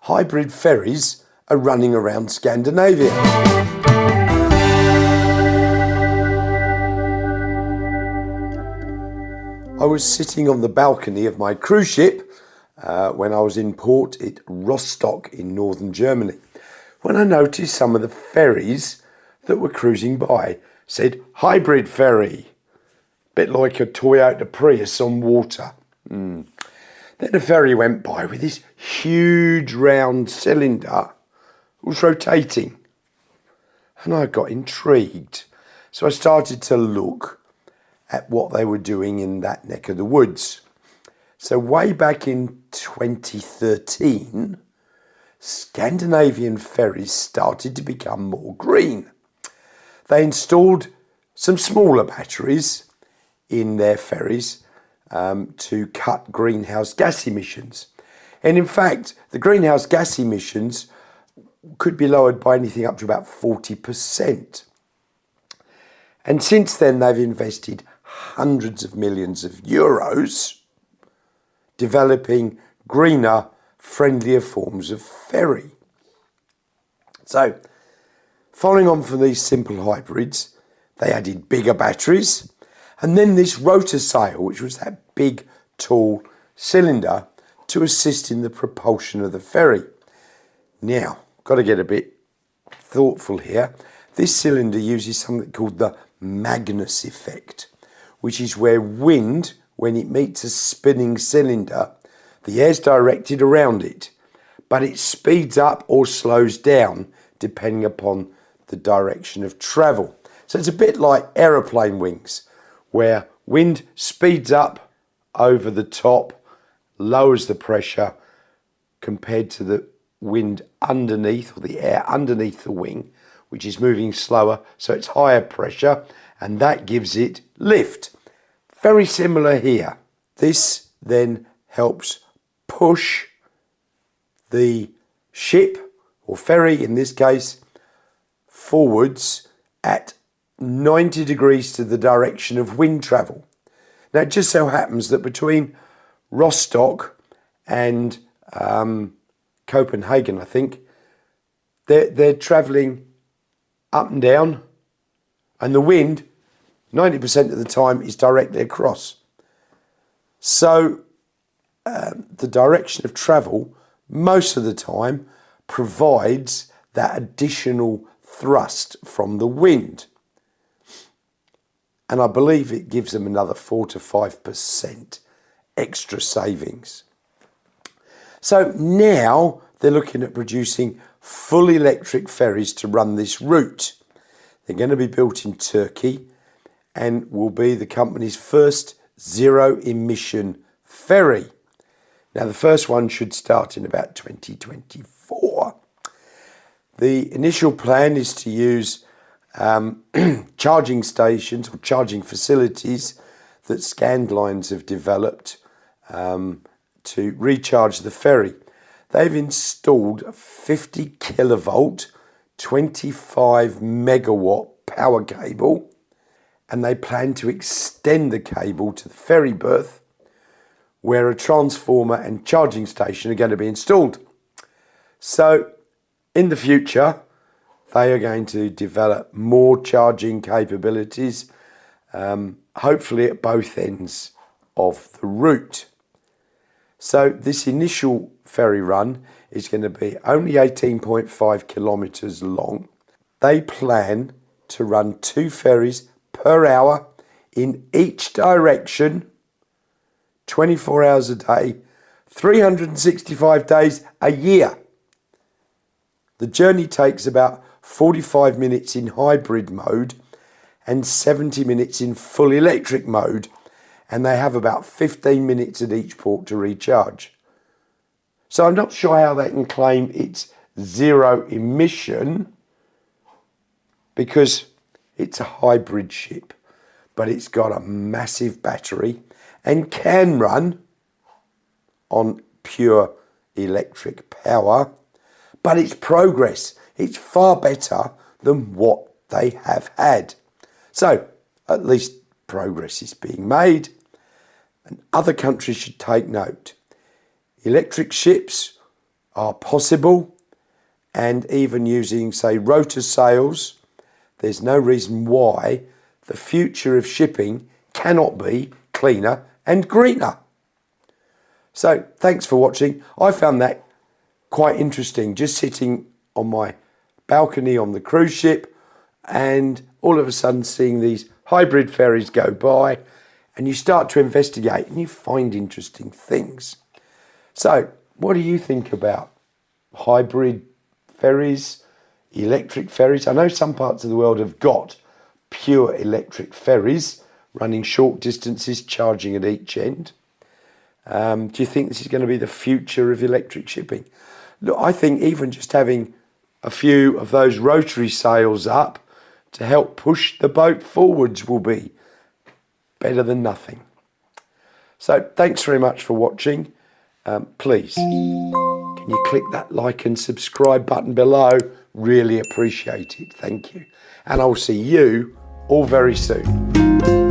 hybrid ferries are running around Scandinavia. I was sitting on the balcony of my cruise ship when I was in port at Rostock in northern Germany, when I noticed some of the ferries that were cruising by said hybrid ferry, bit like a Toyota Prius on water. Then a ferry went by with this huge round cylinder. It was rotating, and I got intrigued. So I started to look at what they were doing in that neck of the woods. So way back in 2013, Scandinavian ferries started to become more green. They installed some smaller batteries in their ferries to cut greenhouse gas emissions. And in fact, the greenhouse gas emissions could be lowered by anything up to about 40%. And since then, they've invested hundreds of millions of euros developing greener, friendlier forms of ferry. So, following on from these simple hybrids, they added bigger batteries, and then this rotor sail, which was that big, tall cylinder to assist in the propulsion of the ferry. Now, got to get a bit thoughtful here. This cylinder uses something called the Magnus Effect, which is where wind, when it meets a spinning cylinder, the air's directed around it, but it speeds up or slows down depending upon the direction of travel. So it's a bit like aeroplane wings, where wind speeds up over the top, lowers the pressure compared to the wind underneath, or the air underneath the wing, which is moving slower, so it's higher pressure, and that gives it lift. Very similar here. This then helps push the ship, or ferry in this case, forwards at 90 degrees to the direction of wind travel. Now, it just so happens that between Rostock and Copenhagen, I think, they're travelling up and down, and the wind 90% of the time is directly across. So the direction of travel most of the time provides that additional thrust from the wind. And I believe it gives them another 4 to 5% extra savings. So now they're looking at producing full electric ferries to run this route. They're going to be built in Turkey and will be the company's first zero-emission ferry. Now, the first one should start in about 2024. The initial plan is to use charging stations or charging facilities that Scandlines have developed to recharge the ferry. They've installed a 50 kilovolt, 25 megawatt power cable, and they plan to extend the cable to the ferry berth, where a transformer and charging station are going to be installed. So in the future, they are going to develop more charging capabilities, hopefully at both ends of the route. So this initial ferry run is going to be only 18.5 kilometres long. They plan to run 2 ferries per hour in each direction, 24 hours a day, 365 days a year. The journey takes about 45 minutes in hybrid mode and 70 minutes in full electric mode, and they have about 15 minutes at each port to recharge. So I'm not sure how they can claim it's zero emission, because it's a hybrid ship, but it's got a massive battery and can run on pure electric power, but it's progress. It's far better than what they have had. So at least progress is being made, and other countries should take note. Electric ships are possible, and even using, say, rotor sails, there's no reason why the future of shipping cannot be cleaner and greener. So thanks for watching. I found that quite interesting, just sitting on my balcony on the cruise ship and all of a sudden seeing these hybrid ferries go by, and you start to investigate and you find interesting things. So what do you think about hybrid ferries, electric ferries? I know some parts of the world have got pure electric ferries running short distances, charging at each end. Do you think this is going to be the future of electric shipping? Look, I think even just having a few of those rotary sails up to help push the boat forwards will be better than nothing. So thanks very much for watching. Please, can you click that like and subscribe button below? Really appreciate it. Thank you. And I'll see you all very soon.